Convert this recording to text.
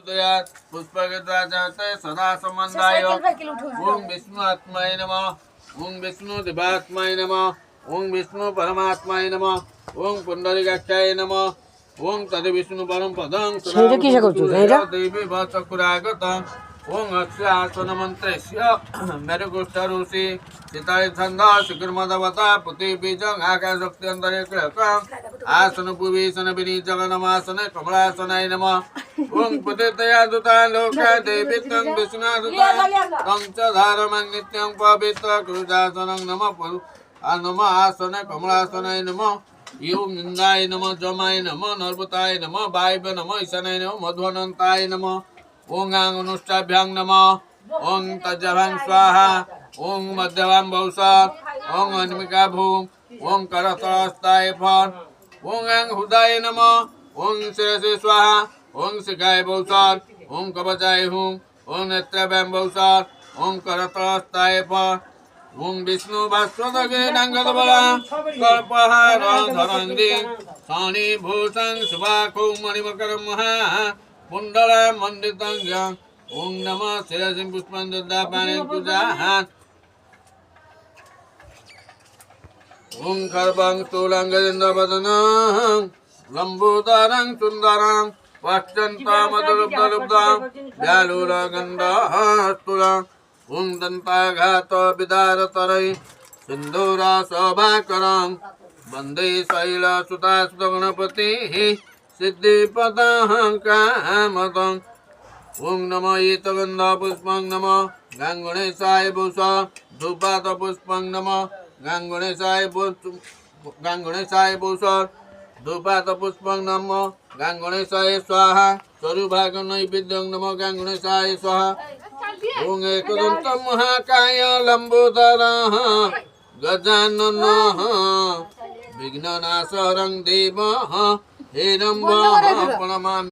प्रचोदयात् पुष्पगद्वाजाते सदा सम्बन्धाय ओम विष्णु आत्माय नमः ओम विष्णु दिवात्माय नमः ओम विष्णु परमात्माय नमः ओम पुंडरीकाक्षाय नमः ओम तद विष्णु परम पदं देवी वचकुरागतं ओम अस्य आसन मंत्रस्य मेरुगुष्ठरुषि सीताय छंदा शिखरमदवता पुति बीजं आकाशक्ति अंतरिक्षं आसन पूर्वीसन विनीचगनमासन कमलासनाय नमः ओम पुतितया दुता लोका देवी तं विष्णुदुता तं च धारमं नित्यं पवित्र कृजासनं नमः नमः आसन कमलासनाय नमः ओम निंदाय नमः जमाय नमः नर्वताय नमः वायवे नमः ईशानाय नमः मध्वनंताय नमः ओं गांग अनुष्ठाभ्यां नमः ओं तज्जभां स्वाहा ओं मध्यभां भौसार ओं अन्मिका भूम ओं करतस्ताय फल ओं गांग हुदाय नमः ओं शिरसे स्वाहा ओं शिखाय भौसार ओं कवचाय हुम ओं नेत्रभ्यां भौसार ओं करतस्ताय फल ओं विष्णु भास्वतगे डांगदबला कल्पहार धरंदी शनि भूषण शुभाखौ मणिमकरं महा कुंडला मंडितं ओं नमः शिरसिं पुष्पं ददापाने पूजाहात् ओं खर्वं स्थूलं गजेन्द्रवदनं लंबोदरं सुंदरं वक्षन्तमधुरब्धलब्धं व्यालुरगन्धस्तुलं ओं दन्ताघात विदारतरै सिन्दूरशोभाकरं वन्दे शैलसुतासुतगणपतिः सिद्धिपदहंकामदं ओं नमः ईतगंध पुष्पं नमः गांगणेशाय भूषा धूपात पुष्पं नमः गांगणेशाय भूषा धूपात पुष्पं नमः गांगणेशाय स्वाहा स्वरूभाग नैवेद्यं नमः गांगणेशाय स्वाहा ओं एकदन्तं महाकाय लंबोदरः गजाननः विघ्ननाशहरं देवः हेरम्बः प्रणमामि।